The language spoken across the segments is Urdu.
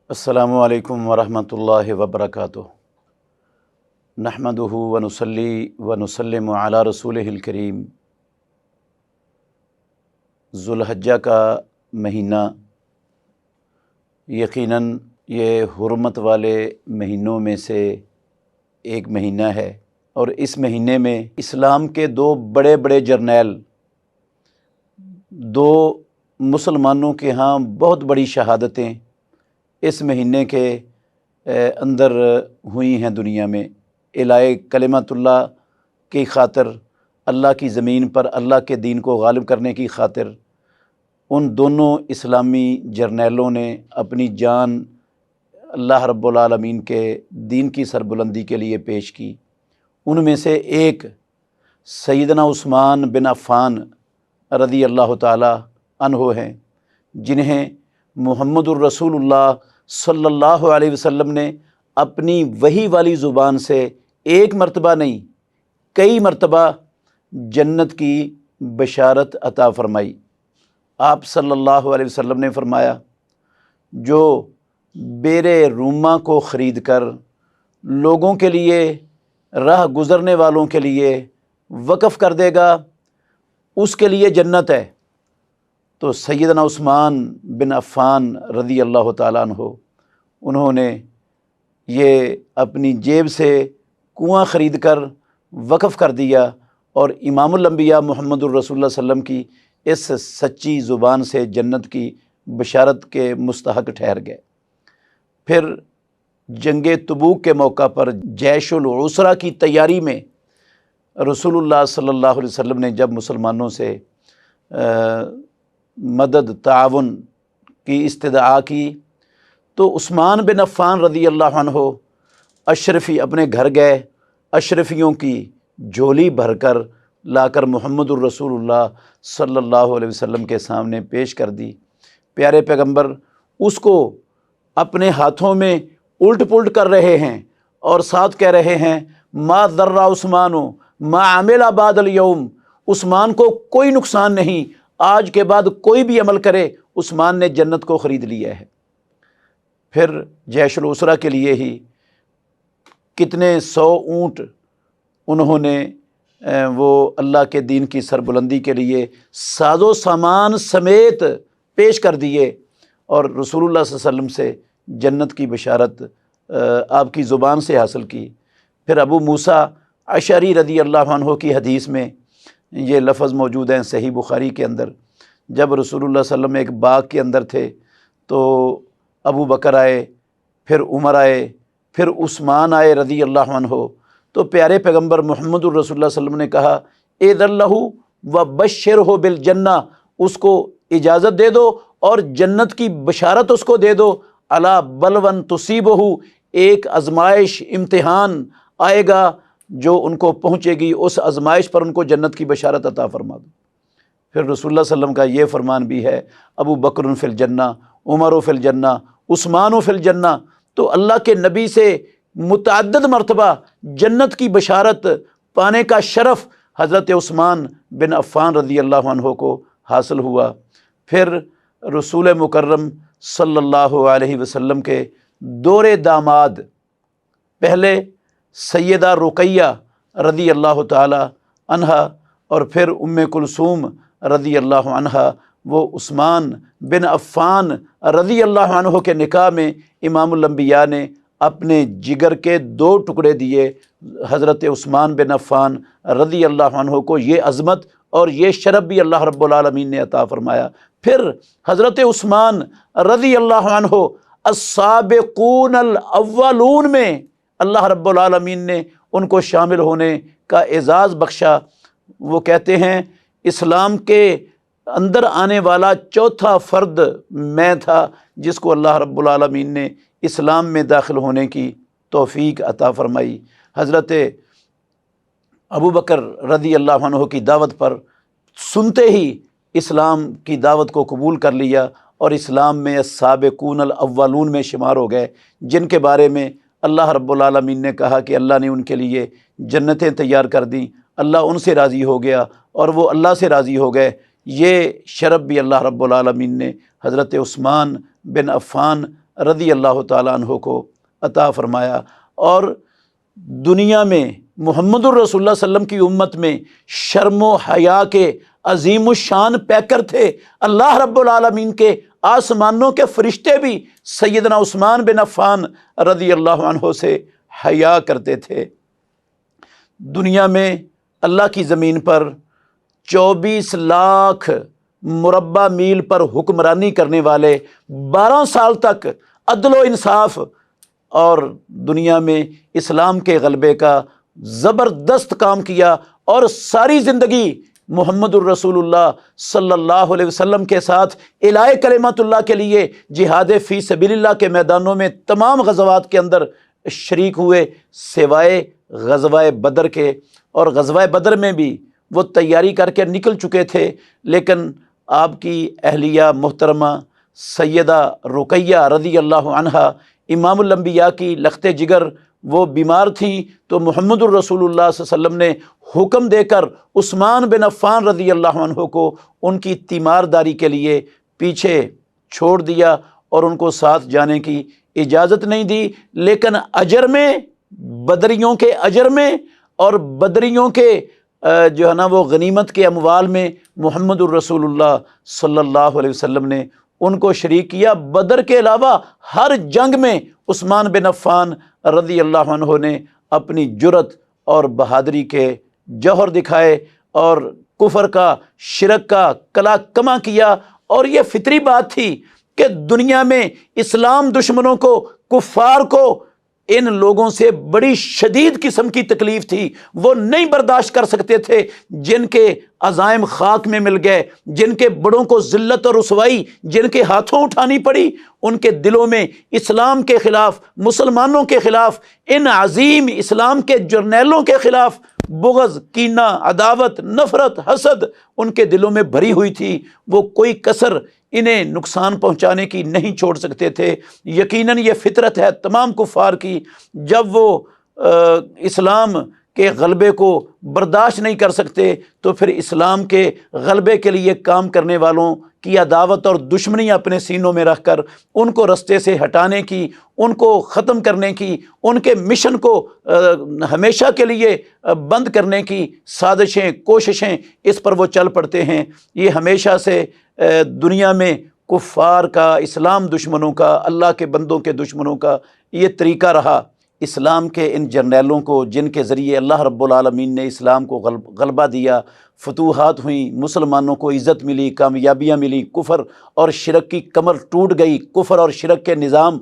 السلام علیکم ورحمۃ اللہ وبرکاتہ۔ نحمدہ ونصلی ونسلم علی رسولہ الکریم۔ ذو الحجہ کا مہینہ یقیناً یہ حرمت والے مہینوں میں سے ایک مہینہ ہے، اور اس مہینے میں اسلام کے دو بڑے بڑے جرنیل، دو مسلمانوں کے ہاں بہت بڑی شہادتیں اس مہینے کے اندر ہوئی ہیں دنیا میں، اعلاء کلمت اللہ کی خاطر، اللہ کی زمین پر اللہ کے دین کو غالب کرنے کی خاطر ان دونوں اسلامی جرنیلوں نے اپنی جان اللہ رب العالمین کے دین کی سربلندی کے لیے پیش کی۔ ان میں سے ایک سیدنا عثمان بن عفان رضی اللہ تعالی عنہ ہیں، جنہیں محمد الرسول اللہ صلی اللہ علیہ وسلم نے اپنی وحی والی زبان سے ایک مرتبہ نہیں، کئی مرتبہ جنت کی بشارت عطا فرمائی۔ آپ صلی اللہ علیہ وسلم نے فرمایا، جو بیر روما کو خرید کر لوگوں کے لیے، راہ گزرنے والوں کے لیے وقف کر دے گا، اس کے لیے جنت ہے۔ تو سیدنا عثمان بن عفان رضی اللہ تعالیٰ عنہ، انہوں نے یہ اپنی جیب سے کنواں خرید کر وقف کر دیا، اور امام الانبیاء محمد الرسول اللہ صلی اللہ علیہ وسلم کی اس سچی زبان سے جنت کی بشارت کے مستحق ٹھہر گئے۔ پھر جنگ تبوک کے موقع پر جیش العسرہ کی تیاری میں رسول اللہ صلی اللہ علیہ وسلم نے جب مسلمانوں سے مدد تعاون کی استدعا کی، تو عثمان بن عفان رضی اللہ عنہ اشرفی اپنے گھر گئے، اشرفیوں کی جھولی بھر کر لا کر محمد الرسول اللہ صلی اللہ علیہ وسلم کے سامنے پیش کر دی۔ پیارے پیغمبر اس کو اپنے ہاتھوں میں الٹ پلٹ کر رہے ہیں اور ساتھ کہہ رہے ہیں، ما ضر عثمان ما عمل بعد اليوم، عثمان کو کوئی نقصان نہیں، آج کے بعد کوئی بھی عمل کرے عثمان نے جنت کو خرید لیا ہے۔ پھر جیش العسرہ کے لیے ہی کتنے 100 اونٹ انہوں نے وہ اللہ کے دین کی سربلندی کے لیے ساز و سامان سمیت پیش کر دیے، اور رسول اللہ صلی اللہ علیہ وسلم سے جنت کی بشارت آپ کی زبان سے حاصل کی۔ پھر ابو موسیٰ اشعری رضی اللہ عنہ کی حدیث میں یہ لفظ موجود ہیں صحیح بخاری کے اندر، جب رسول اللہ صلی اللہ علیہ وسلم ایک باغ کے اندر تھے تو ابو بکر آئے، پھر عمر آئے، پھر عثمان آئے رضی اللہ عنہ، تو پیارے پیغمبر محمد الرسول اللہ صلی اللہ علیہ وسلم نے کہا، اذن لہ وبشرہ بالجنہ، اس کو اجازت دے دو اور جنت کی بشارت اس کو دے دو، الا بلون تصیبہ، ایک آزمائش امتحان آئے گا جو ان کو پہنچے گی، اس آزمائش پر ان کو جنت کی بشارت عطا فرما دو۔ پھر رسول اللہ صلی اللہ علیہ وسلم کا یہ فرمان بھی ہے، ابو بکر فی الجنہ، عمر فی الجنہ، عثمان فی الجنہ۔ تو اللہ کے نبی سے متعدد مرتبہ جنت کی بشارت پانے کا شرف حضرت عثمان بن عفان رضی اللہ عنہ کو حاصل ہوا۔ پھر رسول مکرم صلی اللہ علیہ وسلم کے دور داماد، پہلے سیدہ رقیہ رضی اللہ تعالی عنہ، اور پھر ام کلثوم رضی اللہ عنہ، وہ عثمان بن عفان رضی اللہ عنہ کے نکاح میں امام الانبیاء نے اپنے جگر کے 2 ٹکڑے دیے حضرت عثمان بن عفان رضی اللہ عنہ کو۔ یہ عظمت اور یہ شرف بھی اللہ رب العالمین نے عطا فرمایا۔ پھر حضرت عثمان رضی اللہ عنہ السابقون الاولون میں اللہ رب العالمین نے ان کو شامل ہونے کا اعزاز بخشا۔ وہ کہتے ہیں، اسلام کے اندر آنے والا چوتھا فرد میں تھا جس کو اللہ رب العالمین نے اسلام میں داخل ہونے کی توفیق عطا فرمائی۔ حضرت ابو بکر رضی اللہ عنہ کی دعوت پر سنتے ہی اسلام کی دعوت کو قبول کر لیا، اور اسلام میں السابقون الاولون میں شمار ہو گئے، جن کے بارے میں اللہ رب العالمین نے کہا کہ اللہ نے ان کے لیے جنتیں تیار کر دیں، اللہ ان سے راضی ہو گیا اور وہ اللہ سے راضی ہو گئے۔ یہ شرف بھی اللہ رب العالمین نے حضرت عثمان بن عفان رضی اللہ تعالیٰ عنہ کو عطا فرمایا۔ اور دنیا میں محمد الرسول اللہ صلی اللہ علیہ وسلم کی امت میں شرم و حیا کے عظیم الشان پیکر تھے۔ اللہ رب العالمین کے آسمانوں کے فرشتے بھی سیدنا عثمان بن عفان رضی اللہ عنہ سے حیا کرتے تھے۔ دنیا میں اللہ کی زمین پر 24 لاکھ مربع میل پر حکمرانی کرنے والے 12 سال تک عدل و انصاف اور دنیا میں اسلام کے غلبے کا زبردست کام کیا، اور ساری زندگی محمد الرسول اللہ صلی اللہ علیہ وسلم کے ساتھ اعلاء کلمت اللہ کے لیے جہاد فی سبیل اللہ کے میدانوں میں تمام غزوات کے اندر شریک ہوئے، سوائے غزوہ بدر کے۔ اور غزوہ بدر میں بھی وہ تیاری کر کے نکل چکے تھے، لیکن آپ کی اہلیہ محترمہ سیدہ رقیہ رضی اللہ عنہا امام الانبیاء کی لخت جگر، وہ بیمار تھیں، تو محمد الرسول اللہ صلی اللہ علیہ وسلم نے حکم دے کر عثمان بن عفان رضی اللہ عنہ کو ان کی تیمارداری کے لیے پیچھے چھوڑ دیا اور ان کو ساتھ جانے کی اجازت نہیں دی۔ لیکن اجر میں، بدریوں کے اجر میں اور بدریوں کے جو ہے نا وہ غنیمت کے اموال میں محمد الرسول اللہ صلی اللہ علیہ وسلم نے ان کو شریک کیا۔ بدر کے علاوہ ہر جنگ میں عثمان بن عفان رضی اللہ عنہ نے اپنی جرأت اور بہادری کے جوہر دکھائے اور کفر کا، شرک کا کلا کما کیا۔ اور یہ فطری بات تھی کہ دنیا میں اسلام دشمنوں کو، کفار کو ان لوگوں سے بڑی شدید قسم کی تکلیف تھی، وہ نہیں برداشت کر سکتے تھے۔ جن کے عزائم خاک میں مل گئے، جن کے بڑوں کو ذلت اور رسوائی جن کے ہاتھوں اٹھانی پڑی، ان کے دلوں میں اسلام کے خلاف، مسلمانوں کے خلاف، ان عظیم اسلام کے جرنیلوں کے خلاف بغض، کینہ، عداوت، نفرت، حسد ان کے دلوں میں بھری ہوئی تھی۔ وہ کوئی کسر انہیں نقصان پہنچانے کی نہیں چھوڑ سکتے تھے۔ یقیناً یہ فطرت ہے تمام کفار کی، جب وہ اسلام کے غلبے کو برداشت نہیں کر سکتے تو پھر اسلام کے غلبے کے لیے کام کرنے والوں کی عداوت اور دشمنی اپنے سینوں میں رکھ کر ان کو رستے سے ہٹانے کی، ان کو ختم کرنے کی، ان کے مشن کو ہمیشہ کے لیے بند کرنے کی سازشیں، کوششیں اس پر وہ چل پڑتے ہیں۔ یہ ہمیشہ سے دنیا میں کفار کا، اسلام دشمنوں کا، اللہ کے بندوں کے دشمنوں کا یہ طریقہ رہا۔ اسلام کے ان جرنیلوں کو جن کے ذریعے اللہ رب العالمین نے اسلام کو غلبہ دیا، فتوحات ہوئیں، مسلمانوں کو عزت ملی، کامیابیاں ملی، کفر اور شرک کی کمر ٹوٹ گئی، کفر اور شرک کے نظام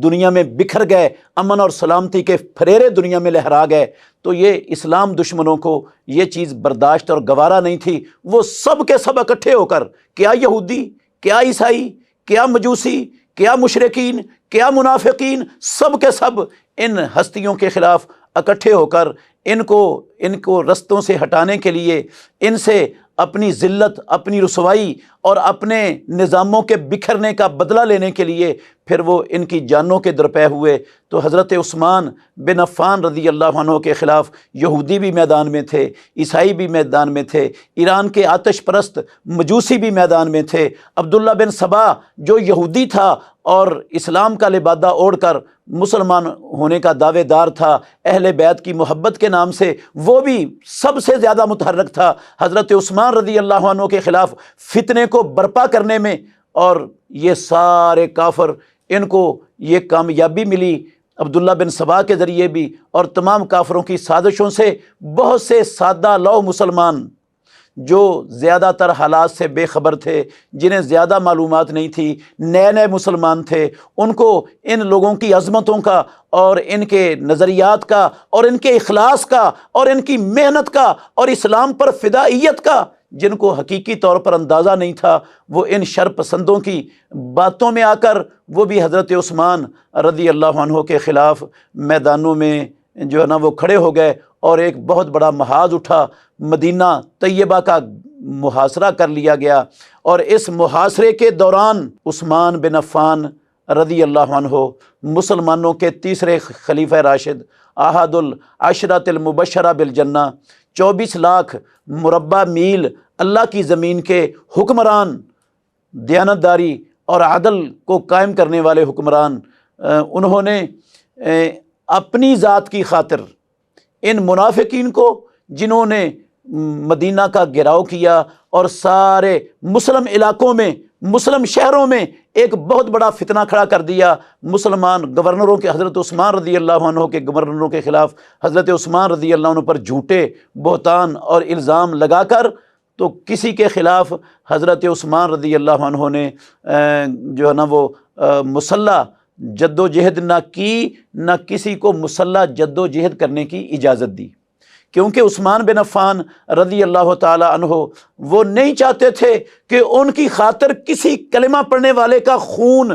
دنیا میں بکھر گئے، امن اور سلامتی کے پھریرے دنیا میں لہرا گئے، تو یہ اسلام دشمنوں کو یہ چیز برداشت اور گوارا نہیں تھی۔ وہ سب کے سب اکٹھے ہو کر، کیا یہودی، کیا عیسائی، کیا مجوسی، کیا مشرکین، کیا منافقین، سب کے سب ان ہستیوں کے خلاف اکٹھے ہو کر ان کو رستوں سے ہٹانے کے لیے، ان سے اپنی ذلت، اپنی رسوائی اور اپنے نظاموں کے بکھرنے کا بدلہ لینے کے لیے پھر وہ ان کی جانوں کے درپے ہوئے۔ تو حضرت عثمان بن عفان رضی اللہ عنہ کے خلاف یہودی بھی میدان میں تھے، عیسائی بھی میدان میں تھے، ایران کے آتش پرست مجوسی بھی میدان میں تھے۔ عبداللہ بن سبا جو یہودی تھا اور اسلام کا لبادہ اوڑھ کر مسلمان ہونے کا دعوے دار تھا، اہل بیت کی محبت کے نام سے، وہ بھی سب سے زیادہ متحرک تھا حضرت عثمان رضی اللہ عنہ کے خلاف فتنے کو برپا کرنے میں۔ اور یہ سارے کافر، ان کو یہ کامیابی ملی عبداللہ بن سبا کے ذریعے بھی، اور تمام کافروں کی سازشوں سے بہت سے سادہ لو مسلمان جو زیادہ تر حالات سے بے خبر تھے، جنہیں زیادہ معلومات نہیں تھی، نئے نئے مسلمان تھے، ان کو ان لوگوں کی عظمتوں کا اور ان کے نظریات کا اور ان کے اخلاص کا اور ان کی محنت کا اور اسلام پر فدائیت کا جن کو حقیقی طور پر اندازہ نہیں تھا، وہ ان شر پسندوں کی باتوں میں آ کر وہ بھی حضرت عثمان رضی اللہ عنہ کے خلاف میدانوں میں جو ہے نا وہ کھڑے ہو گئے، اور ایک بہت بڑا محاذ اٹھا، مدینہ طیبہ کا محاصرہ کر لیا گیا۔ اور اس محاصرے کے دوران عثمان بن عفان رضی اللہ عنہ مسلمانوں کے تیسرے خلیفہ راشد، احد العشرۃ المبشرہ بالجنہ، 24 لاکھ مربع میل اللہ کی زمین کے حکمران، دیانتداری اور عدل کو قائم کرنے والے حکمران، انہوں نے اپنی ذات کی خاطر ان منافقین کو، جنہوں نے مدینہ کا گھیراؤ کیا اور سارے مسلم علاقوں میں، مسلم شہروں میں ایک بہت بڑا فتنہ کھڑا کر دیا، مسلمان گورنروں کے، حضرت عثمان رضی اللہ عنہ کے گورنروں کے خلاف حضرت عثمان رضی اللہ عنہ پر جھوٹے بہتان اور الزام لگا کر، تو کسی کے خلاف حضرت عثمان رضی اللہ عنہ نے جو ہے نا وہ مسلح جد و جہد نہ کی، نہ کسی کو مسلح جد و جہد کرنے کی اجازت دی، کیونکہ عثمان بن عفان رضی اللہ تعالی عنہ وہ نہیں چاہتے تھے کہ ان کی خاطر کسی کلمہ پڑھنے والے کا خون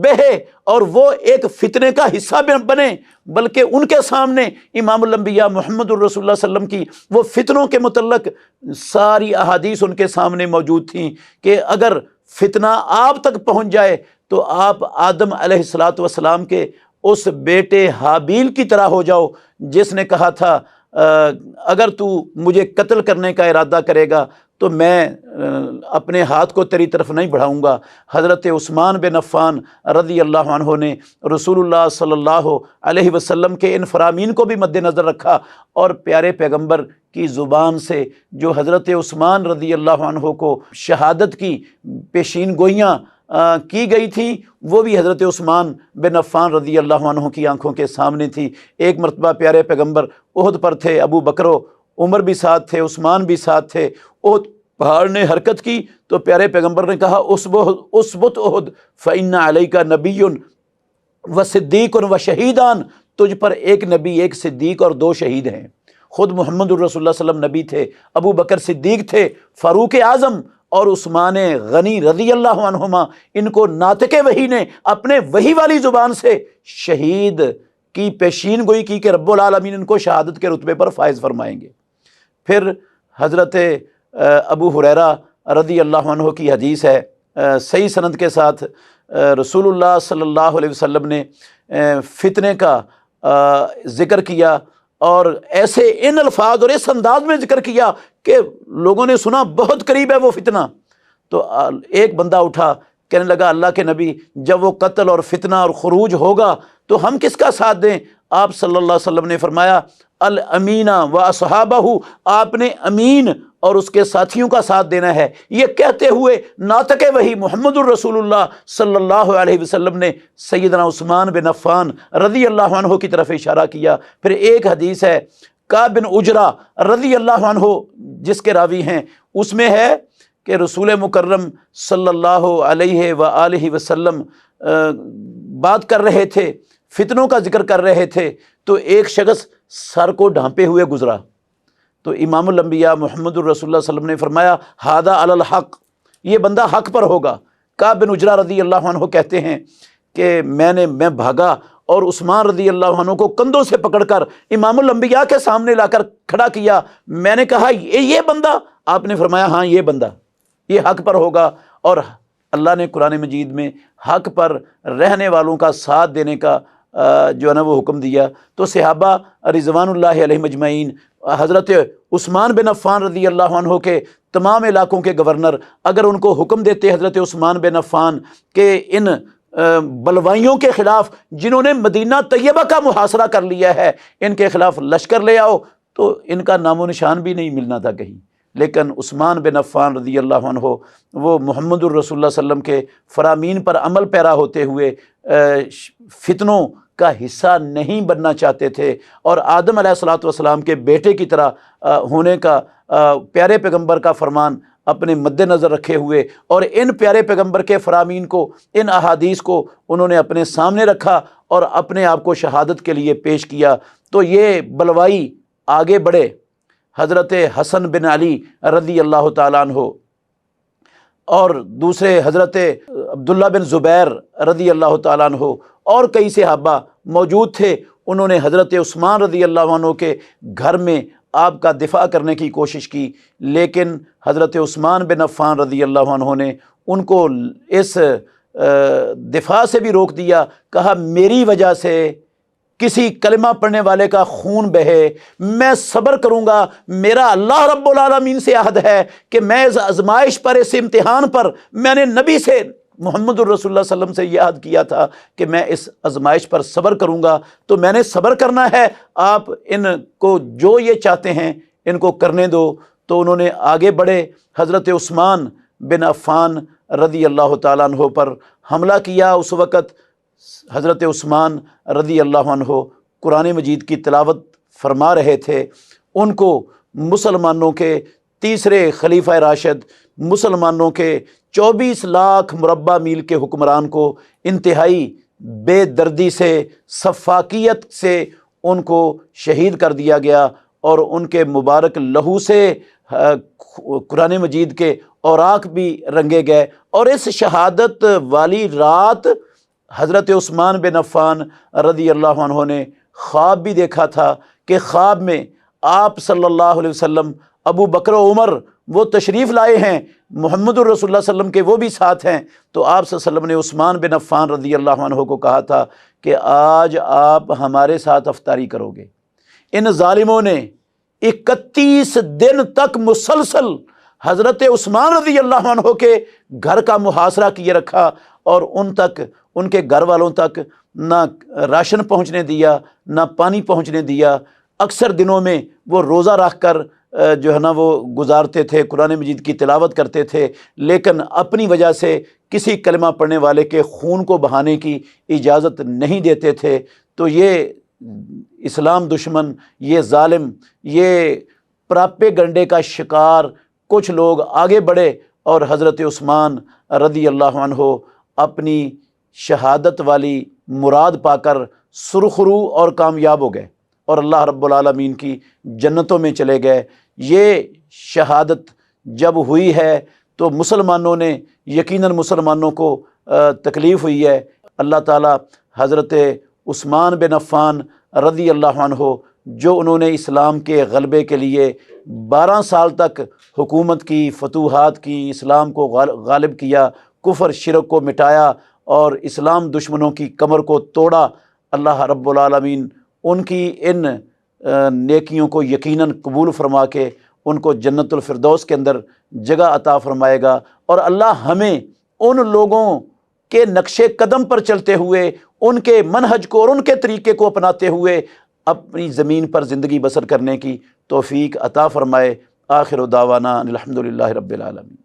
بہے اور وہ ایک فتنے کا حصہ بنے، بلکہ ان کے سامنے امام الانبیاء محمد الرسول اللہ صلی اللہ علیہ وسلم کی وہ فتنوں کے متعلق ساری احادیث ان کے سامنے موجود تھیں کہ اگر فتنہ آپ تک پہنچ جائے تو آپ آدم علیہ السلام کے اس بیٹے حابیل کی طرح ہو جاؤ جس نے کہا تھا اگر تو مجھے قتل کرنے کا ارادہ کرے گا تو میں اپنے ہاتھ کو تیری طرف نہیں بڑھاؤں گا۔ حضرت عثمان بن عفان رضی اللہ عنہ نے رسول اللہ صلی اللہ علیہ وسلم کے ان فرامین کو بھی مد نظر رکھا اور پیارے پیغمبر کی زبان سے جو حضرت عثمان رضی اللہ عنہ کو شہادت کی پیشین گوئیاں کی گئی تھی، وہ بھی حضرت عثمان بن عفان رضی اللہ عنہ کی آنکھوں کے سامنے تھی۔ ایک مرتبہ پیارے پیغمبر احد پر تھے، ابو بکر و عمر بھی ساتھ تھے، عثمان بھی ساتھ تھے، احد پہاڑ نے حرکت کی تو پیارے پیغمبر نے کہا اسبت احد فإن علیک نبی و صدیق و شہیدان، تجھ پر ایک نبی، ایک صدیق اور 2 شہید ہیں۔ خود محمد الرسول اللہ صلی اللہ علیہ وسلم نبی تھے، ابو بکر صدیق تھے، فاروق اعظم اور عثمان غنی رضی اللہ عنہما، ان کو ناطق وحی نے اپنے وحی والی زبان سے شہید کی پیشین گوئی کی کہ رب العالمین ان کو شہادت کے رتبے پر فائز فرمائیں گے۔ پھر حضرت ابو ہریرہ رضی اللہ عنہ کی حدیث ہے، صحیح سند کے ساتھ، رسول اللہ صلی اللہ علیہ وسلم نے فتنے کا ذکر کیا اور ایسے ان الفاظ اور اس انداز میں ذکر کیا کہ لوگوں نے سنا بہت قریب ہے وہ فتنہ۔ تو ایک بندہ اٹھا کہنے لگا اللہ کے نبی، جب وہ قتل اور فتنہ اور خروج ہوگا تو ہم کس کا ساتھ دیں؟ آپ صلی اللہ علیہ وسلم نے فرمایا الامین و اصحابہ، آپ نے امین اور اس کے ساتھیوں کا ساتھ دینا ہے۔ یہ کہتے ہوئے ناطق وحی محمد الرسول اللہ صلی اللہ علیہ وسلم نے سیدنا عثمان بن عفان رضی اللہ عنہ کی طرف اشارہ کیا۔ پھر ایک حدیث ہے کعب بن عجرہ رضی اللہ عنہ جس کے راوی ہیں، اس میں ہے کہ رسول مکرم صلی اللہ علیہ وآلہ وسلم بات کر رہے تھے، فتنوں کا ذکر کر رہے تھے، تو ایک شخص سر کو ڈھانپے ہوئے گزرا، تو امام الانبیاء محمد الرسول اللہ صلی اللہ علیہ وسلم نے فرمایا ھذا علی الحق، یہ بندہ حق پر ہوگا۔ کعب بن عجرہ رضی اللہ عنہ کہتے ہیں کہ میں بھاگا اور عثمان رضی اللہ عنہ کو کندھوں سے پکڑ کر امام الانبیاء کے سامنے لا کر کھڑا کیا۔ میں نے کہا یہ بندہ؟ آپ نے فرمایا ہاں یہ بندہ، یہ حق پر ہوگا۔ اور اللہ نے قرآن مجید میں حق پر رہنے والوں کا ساتھ دینے کا جو ہے نا وہ حکم دیا۔ تو صحابہ رضوان اللہ علیہم اجمعین، حضرت عثمان بن عفان رضی اللہ عنہ کے تمام علاقوں کے گورنر اگر ان کو حکم دیتے حضرت عثمان بن عفان کہ ان بلوائیوں کے خلاف جنہوں نے مدینہ طیبہ کا محاصرہ کر لیا ہے، ان کے خلاف لشکر لے آؤ، تو ان کا نام و نشان بھی نہیں ملنا تھا کہیں۔ لیکن عثمان بن عفان رضی اللہ عنہ وہ محمد الرسول اللہ صلی اللہ علیہ وسلم کے فرامین پر عمل پیرا ہوتے ہوئے فتنوں کا حصہ نہیں بننا چاہتے تھے، اور آدم علیہ السلام کے بیٹے کی طرح ہونے کا پیارے پیغمبر کا فرمان اپنے مد نظر رکھے ہوئے اور ان پیارے پیغمبر کے فرامین کو، ان احادیث کو انہوں نے اپنے سامنے رکھا اور اپنے آپ کو شہادت کے لیے پیش کیا۔ تو یہ بلوائی آگے بڑھے، حضرت حسن بن علی رضی اللہ تعالیٰ عنہ اور دوسرے حضرت عبداللہ بن زبیر رضی اللہ تعالیٰ عنہ اور کئی صحابہ موجود تھے، انہوں نے حضرت عثمان رضی اللہ عنہ کے گھر میں آپ کا دفاع کرنے کی کوشش کی، لیکن حضرت عثمان بن عفان رضی اللہ عنہ نے ان کو اس دفاع سے بھی روک دیا، کہا میری وجہ سے کسی کلمہ پڑھنے والے کا خون بہے میں صبر کروں گا، میرا اللہ رب العالمین سے عہد ہے کہ میں اس آزمائش پر، اس امتحان پر میں نے نبی سے محمد الرسول اللہ صلی اللہ علیہ وسلم سے یہ عہد کیا تھا کہ میں اس آزمائش پر صبر کروں گا، تو میں نے صبر کرنا ہے، آپ ان کو جو یہ چاہتے ہیں ان کو کرنے دو۔ تو انہوں نے آگے بڑھے، حضرت عثمان بن عفان رضی اللہ تعالیٰ عنہ پر حملہ کیا۔ اس وقت حضرت عثمان رضی اللہ عنہ قرآن مجید کی تلاوت فرما رہے تھے۔ ان کو مسلمانوں کے تیسرے خلیفہ راشد، مسلمانوں کے 24 لاکھ مربع میل کے حکمران کو انتہائی بے دردی سے، سفاکیت سے ان کو شہید کر دیا گیا، اور ان کے مبارک لہو سے قرآن مجید کے اوراق بھی رنگے گئے۔ اور اس شہادت والی رات حضرت عثمان بن عفان رضی اللہ عنہ نے خواب بھی دیکھا تھا کہ خواب میں آپ صلی اللہ علیہ وسلم، ابو بکر و عمر وہ تشریف لائے ہیں، محمد الرسول اللہ صلی اللہ علیہ وسلم کے وہ بھی ساتھ ہیں۔ تو آپ صلی اللہ علیہ وسلم نے عثمان بن عفان رضی اللہ عنہ کو کہا تھا کہ آج آپ ہمارے ساتھ افطاری کرو گے۔ ان ظالموں نے 31 دن تک مسلسل حضرت عثمان رضی اللہ عنہ کے گھر کا محاصرہ کیے رکھا، اور ان تک، ان کے گھر والوں تک نہ راشن پہنچنے دیا، نہ پانی پہنچنے دیا۔ اکثر دنوں میں وہ روزہ رکھ کر جو ہے نا وہ گزارتے تھے، قرآن مجید کی تلاوت کرتے تھے، لیکن اپنی وجہ سے کسی کلمہ پڑھنے والے کے خون کو بہانے کی اجازت نہیں دیتے تھے۔ تو یہ اسلام دشمن، یہ ظالم، یہ پراپیگنڈے کا شکار کچھ لوگ آگے بڑھے، اور حضرت عثمان رضی اللہ عنہ اپنی شہادت والی مراد پا کر سرخرو اور کامیاب ہو گئے، اور اللہ رب العالمین کی جنتوں میں چلے گئے۔ یہ شہادت جب ہوئی ہے تو مسلمانوں نے، یقیناً مسلمانوں کو تکلیف ہوئی ہے۔ اللہ تعالیٰ حضرت عثمان بن عفان رضی اللہ عنہ، جو انہوں نے اسلام کے غلبے کے لیے 12 سال تک حکومت کی، فتوحات کی، اسلام کو غالب کیا، کفر شرک کو مٹایا اور اسلام دشمنوں کی کمر کو توڑا، اللہ رب العالمین ان کی ان نیکیوں کو یقیناً قبول فرما کے ان کو جنت الفردوس کے اندر جگہ عطا فرمائے گا۔ اور اللہ ہمیں ان لوگوں کے نقش قدم پر چلتے ہوئے، ان کے منہج کو اور ان کے طریقے کو اپناتے ہوئے اپنی زمین پر زندگی بسر کرنے کی توفیق عطا فرمائے۔ آخر دعوانا الحمدللہ رب العالمین۔